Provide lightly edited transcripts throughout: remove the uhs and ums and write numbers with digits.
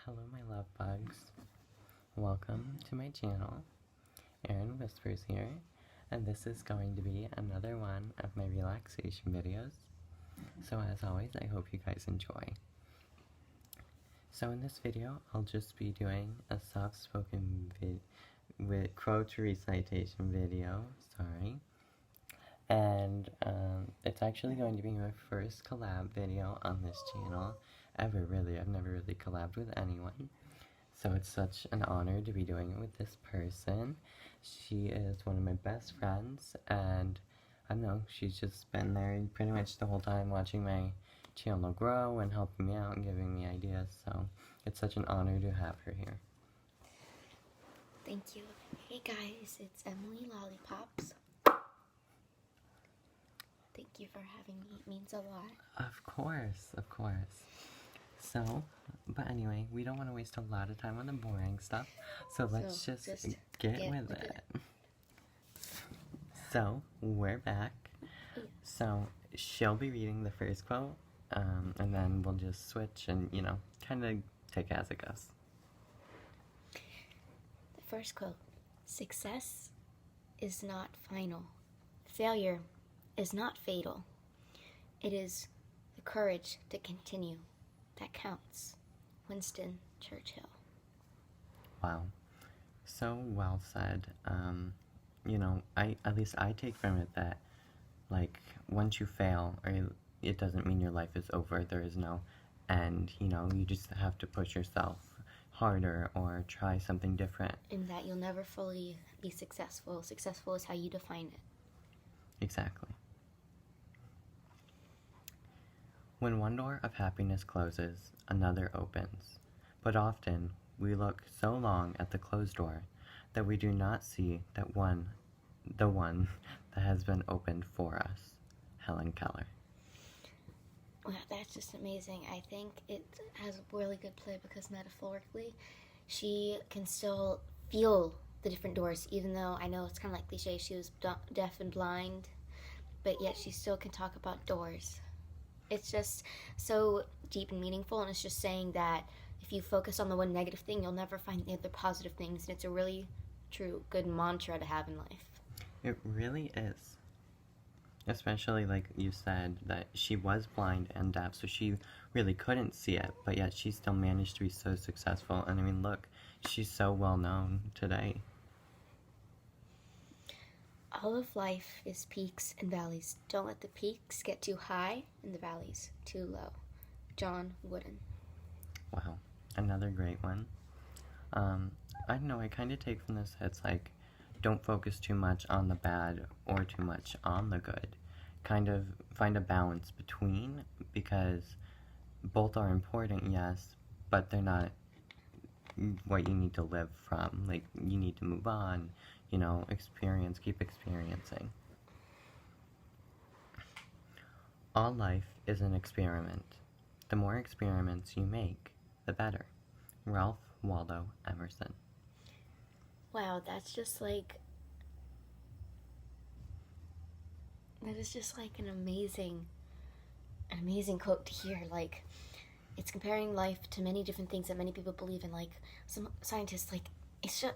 Hello my love bugs. Welcome to my channel. Erin Whispers here, and this is going to be another one of my relaxation videos. So as always, I hope you guys enjoy. So in this video, I'll just be doing a soft-spoken with quote recitation video, and it's actually going to be my first collab video on this channel ever, really. I've never really collabed with anyone, so it's such an honor to be doing it with this person. She is one of my best friends, and I don't know, she's just been there pretty much the whole time watching my channel grow and helping me out and giving me ideas, so it's such an honor to have her here. Thank you. Hey guys, it's Emily Lollipops. Thank you for having me. It means a lot. Of course, of course. So, but anyway, we don't want to waste a lot of time on the boring stuff, so let's just get with it. So, we're back. So, she'll be reading the first quote, and then we'll just switch and, you know, kind of take it as it goes. The first quote: success is not final. Failure is not fatal. It is the courage to continue that counts. Winston Churchill. Wow. So well said. You know, at least I take from it that, like, once you fail, it doesn't mean your life is over. There is no end, you know, you just have to push yourself harder or try something different. And that you'll never fully be successful. Successful is how you define it. Exactly. When one door of happiness closes, another opens. But often, we look so long at the closed door that we do not see the one that has been opened for us. Helen Keller. Wow, that's just amazing. I think it has a really good play because metaphorically, she can still feel the different doors, even though I know it's kind of like cliche, she was deaf and blind, but yet she still can talk about doors. It's just so deep and meaningful, and it's just saying that if you focus on the one negative thing, you'll never find the other positive things, and it's a really true, good mantra to have in life. It really is. Especially, like you said, that she was blind and deaf, so she really couldn't see it, but yet she still managed to be so successful. And I mean, look, she's so well known today. All of life is peaks and valleys. Don't let the peaks get too high and the valleys too low. John Wooden. Wow, another great one. I don't know, I kind of take from this, it's like, don't focus too much on the bad or too much on the good. Kind of find a balance between, because both are important, yes, but they're not what you need to live from. Like, you need to move on, you know, keep experiencing. All life is an experiment. The more experiments you make, the better. Ralph Waldo Emerson. Wow, that is just like an amazing quote to hear. Like, it's comparing life to many different things that many people believe in. Like, some scientists, like, it's just,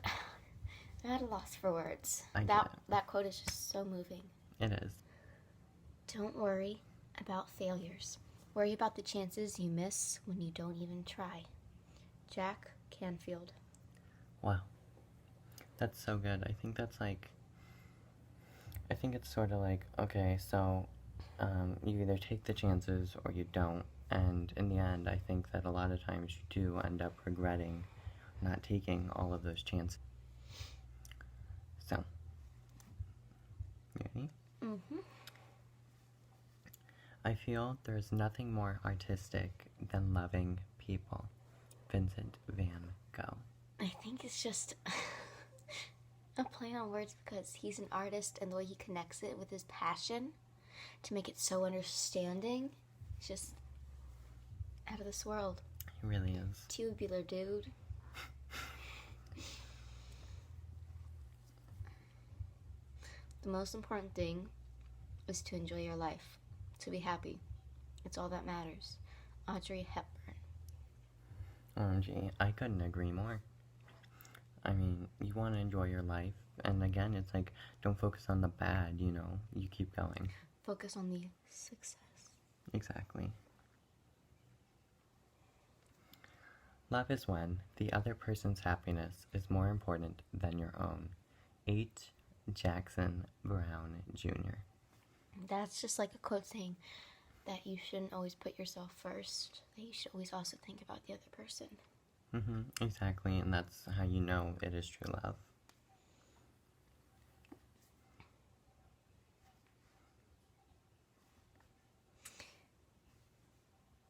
I'm at a loss for words. That quote is just so moving. It is. Don't worry about failures. Worry about the chances you miss when you don't even try. Jack Canfield. Wow. That's so good. I think it's sort of like, okay, so you either take the chances or you don't, and in the end, I think that a lot of times you do end up regretting not taking all of those chances. So, you ready? Mm-hmm. I feel there's nothing more artistic than loving people. Vincent van Gogh. I think it's just a play on words because he's an artist, and the way he connects it with his passion to make it so understanding, it's just out of this world. He really is. Tubular dude. The most important thing is to enjoy your life, to be happy. It's all that matters. Audrey Hepburn. OMG, I couldn't agree more. I mean, you want to enjoy your life, and again, it's like, don't focus on the bad, you know, you keep going. Focus on the success. Exactly. Love is when the other person's happiness is more important than your own. H. Jackson Brown Jr. That's just like a quote saying that you shouldn't always put yourself first, that you should always also think about the other person. Exactly, and that's how you know it is true love.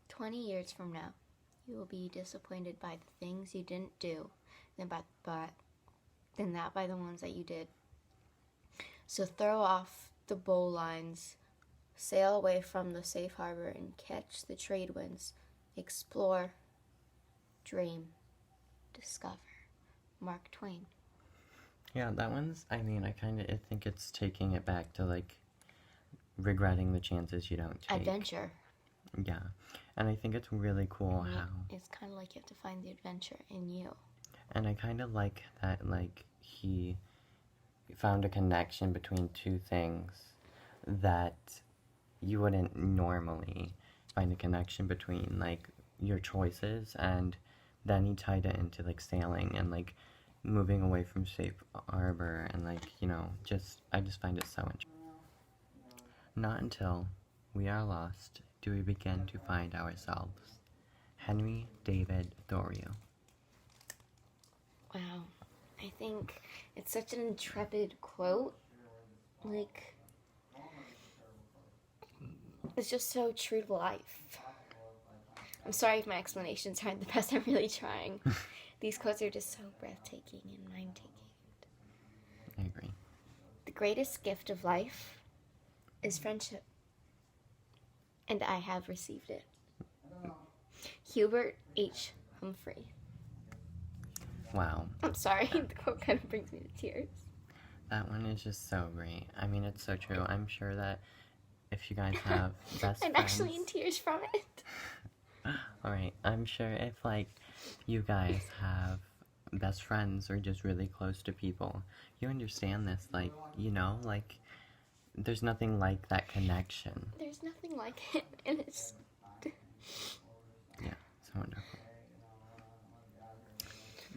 "20 years from now, you will be disappointed by the things you didn't do than that by the ones that you did. So throw off the bowlines, sail away from the safe harbor, and catch the trade winds. Explore, dream, discover." Mark Twain. Yeah, that one's, I mean, I think it's taking it back to, like, regretting the chances you don't take. Adventure. Yeah, and I think it's really cool how... It's kind of like you have to find the adventure in you. And I kind of like that, like, he found a connection between two things that you wouldn't normally find a connection between, like, your choices, and then he tied it into, like, sailing and, like, moving away from safe harbor, and, like, you know, I just find it so interesting. Not until we are lost do we begin to find ourselves. Henry David Thoreau. Wow. I think it's such an intrepid quote. Like, it's just so true to life. I'm sorry if my explanations aren't the best. I'm really trying. These quotes are just so breathtaking and mind-taking. I agree. The greatest gift of life is friendship. And I have received it. Hubert H. Humphrey. Wow. I'm sorry, the quote kind of brings me to tears. That one is just so great. I mean, it's so true. I'm sure that if you guys have best I'm friends... actually in tears from it. Alright, I'm sure if, like, you guys have best friends or just really close to people, you understand this, like, you know, like, there's nothing like that connection. There's nothing like it, and it's... Yeah, so wonderful.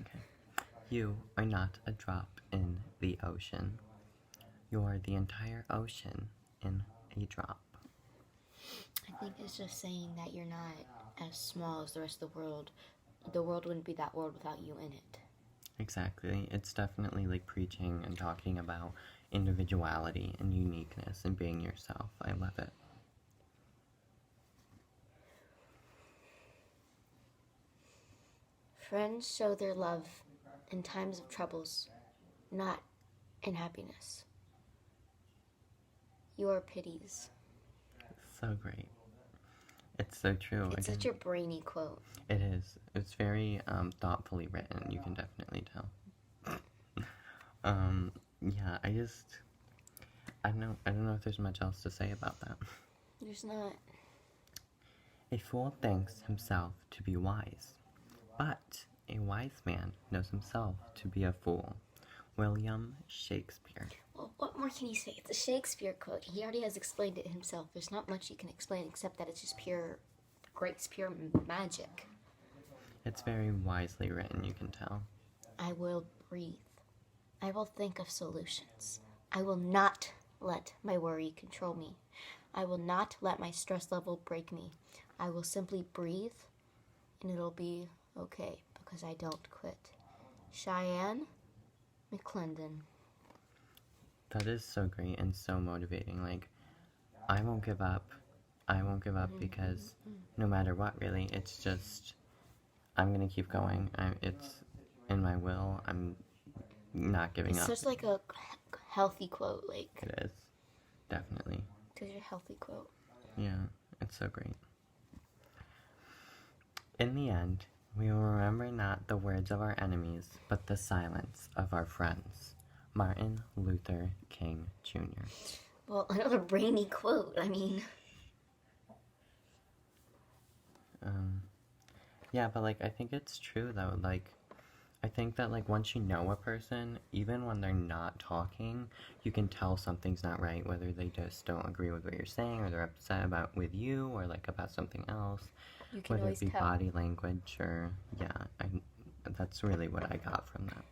Okay. You are not a drop in the ocean. You're the entire ocean in a drop. I think it's just saying that you're not as small as the rest of the world. The world wouldn't be that world without you in it. Exactly. It's definitely like preaching and talking about individuality and uniqueness and being yourself. I love it. Friends show their love in times of troubles, not in happiness. Your pities. So great. It's so true. It's such a brainy quote. It is. It's very thoughtfully written. You can definitely tell. Yeah. I don't know if there's much else to say about that. There's not. A fool thinks himself to be wise, but a wise man knows himself to be a fool. William Shakespeare. Well, what more can he say? It's a Shakespeare quote. He already has explained it himself. There's not much he can explain except that it's just pure grace, pure magic. It's very wisely written, you can tell. I will breathe. I will think of solutions. I will not let my worry control me. I will not let my stress level break me. I will simply breathe, and it'll be okay, because I don't quit. Cheyenne McClendon. That is so great and so motivating. Like, I won't give up. I won't give up because no matter what, really, it's just, I'm going to keep going. It's in my will. I'm not giving up. It's such like a healthy quote. Like, it is. Definitely. It's a healthy quote. Yeah, it's so great. In the end, we will remember not the words of our enemies, but the silence of our friends. Martin Luther King Jr. Well, another brainy quote. I mean... Yeah, but, like, I think it's true, though. Like, I think that, like, once you know a person, even when they're not talking, you can tell something's not right, whether they just don't agree with what you're saying, or they're upset about with you, or, like, about something else. You can Whether it always be tell. body language or, yeah, that's really what I got from that.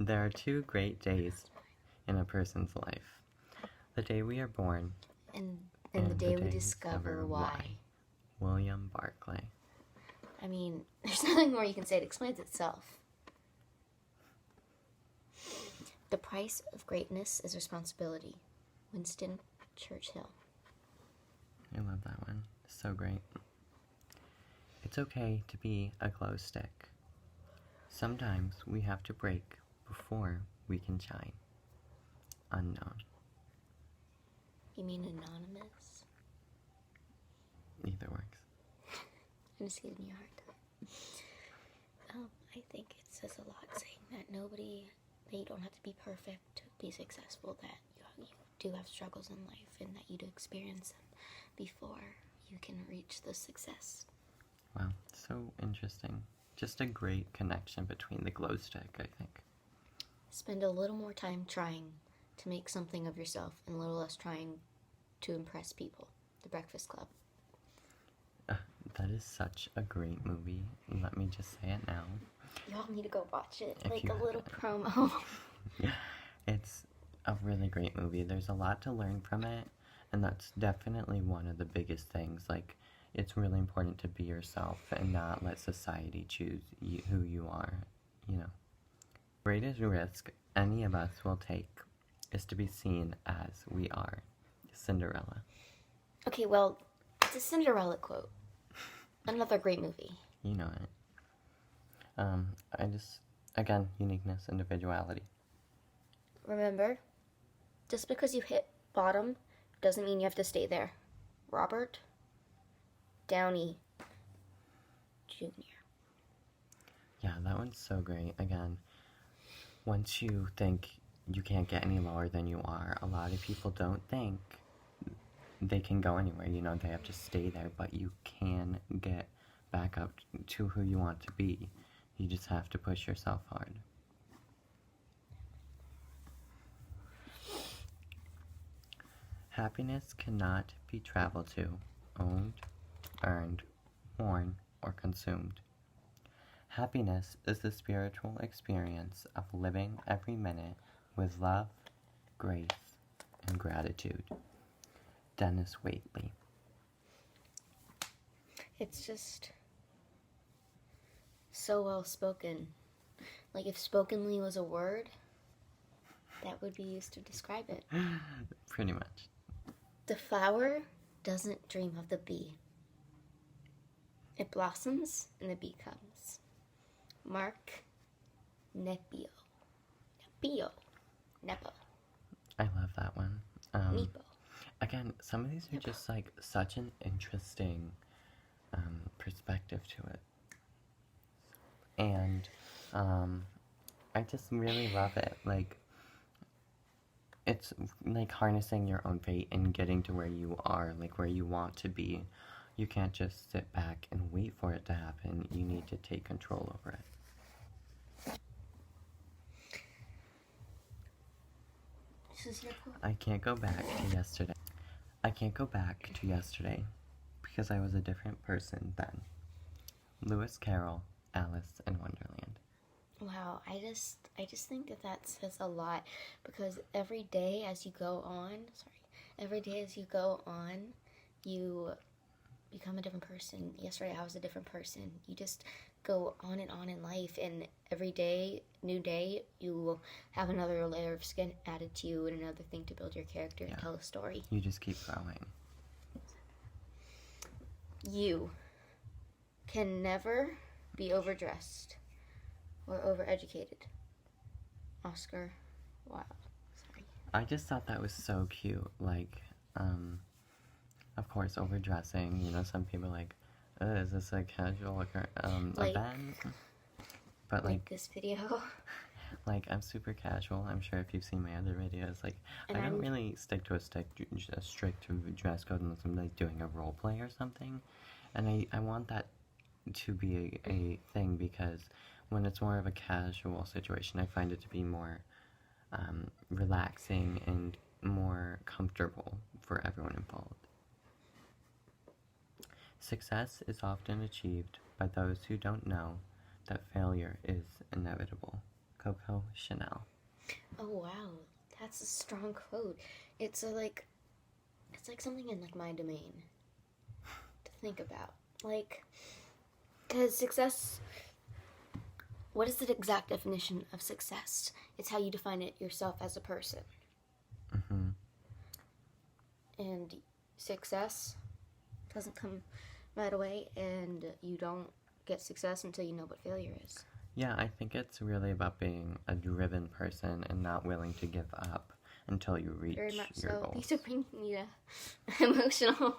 There are two great days in a person's life. The day we are born, And the day we discover why. William Barclay. I mean, there's nothing more you can say. It explains itself. The price of greatness is responsibility. Winston Churchill. I love that one. So great. It's okay to be a glow stick. Sometimes we have to break before we can shine. Unknown. You mean anonymous? Either works. I'm just giving you a hard time. I think it says a lot saying that you don't have to be perfect to be successful, that you do have struggles in life and that you do experience them before you can reach the success. Wow, so interesting. Just a great connection between the glow stick, I think. Spend a little more time trying to make something of yourself and a little less trying to impress people. The Breakfast Club. That is such a great movie. Let me just say it now. Y'all need to go watch it. If Like you a little promo. It's a really great movie. There's a lot to learn from it, and that's definitely one of the biggest things. Like, it's really important to be yourself and not let society choose who you are, you know. Greatest risk any of us will take is to be seen as we are. Cinderella. Okay, well, it's a Cinderella quote. Another great movie. You know it. Again, uniqueness, individuality. Remember, just because you hit bottom doesn't mean you have to stay there. Robert Downey Jr. Yeah, that one's so great. Again, once you think you can't get any lower than you are, a lot of people don't think they can go anywhere. You know, they have to stay there, but you can get back up to who you want to be. You just have to push yourself hard. Happiness cannot be traveled to, owned, earned, worn, or consumed. Happiness is the spiritual experience of living every minute with love, grace, and gratitude. Dennis Waitley. It's just so well spoken. Like, if spokenly was a word, that would be used to describe it. Pretty much. The flower doesn't dream of the bee. It blossoms and the bee comes. Mark Nepo. I love that one. Nepo. Again, some of these are just like such an interesting perspective to it. And I just really love it. Like, it's like harnessing your own fate and getting to where you are, like where you want to be. You can't just sit back and wait for it to happen. You need to take control over it. This is your quote. I can't go back to yesterday. I can't go back to yesterday because I was a different person then. Lewis Carroll, Alice in Wonderland. Wow, I just think that says a lot, because every day as you go on, you become a different person. Yesterday I was a different person. You just go on in life, and every day, new day, you will have another layer of skin added to you and another thing to build your character and tell a story. You just keep growing. You can never be overdressed or overeducated. Oscar Wilde. Sorry. I just thought that was so cute. Like, of course, overdressing. You know, some people are like, is this a casual event? But like this video. Like, I'm super casual. I'm sure if you've seen my other videos, like, And I don't I'm- really stick to a strict dress code unless I'm, like, doing a role play or something. And I want that to be a thing, because when it's more of a casual situation, I find it to be more relaxing and more comfortable for everyone involved. Success is often achieved by those who don't know that failure is inevitable. Coco Chanel. Oh wow, that's a strong quote. It's like something in like my domain to think about. Like, because success. What is the exact definition of success? It's how you define it yourself as a person. Mm-hmm. And success doesn't come right away, and you don't get success until you know what failure is. Yeah, I think it's really about being a driven person and not willing to give up until you reach Very much your so. goals. These are bringing me to emotional.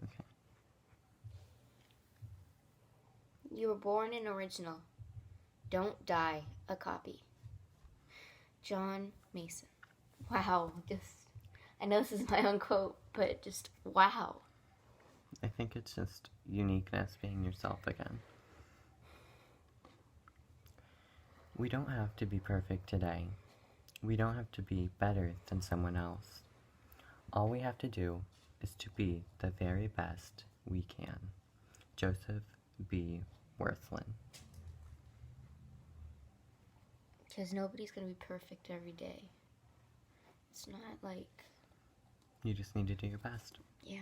Okay. You were born an original. Don't die a copy. John Mason. Wow, I know this is my own quote, but just wow. I think it's just uniqueness, being yourself again. We don't have to be perfect today. We don't have to be better than someone else. All we have to do is to be the very best we can. Joseph B. Worthlin. Because nobody's going to be perfect every day. It's not like... You just need to do your best. Yeah.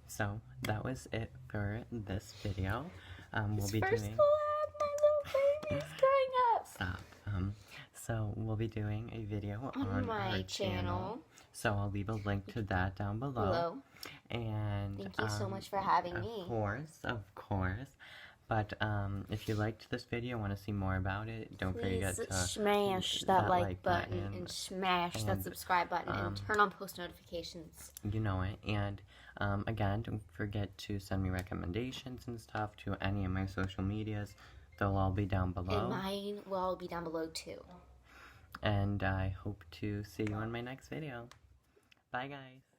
So, that was it for this video. We'll be first doing... collab, my little baby's growing up. Stop. So, we'll be doing a video On my our channel. So, I'll leave a link to that down below. Hello. And Thank you so much for having me. Of course. But if you liked this video, want to see more about it, don't forget to smash that like button and smash that subscribe button and turn on post notifications. You know it. And again, don't forget to send me recommendations and stuff to any of my social medias. They'll all be down below. And mine will all be down below too. And I hope to see you on my next video. Bye, guys.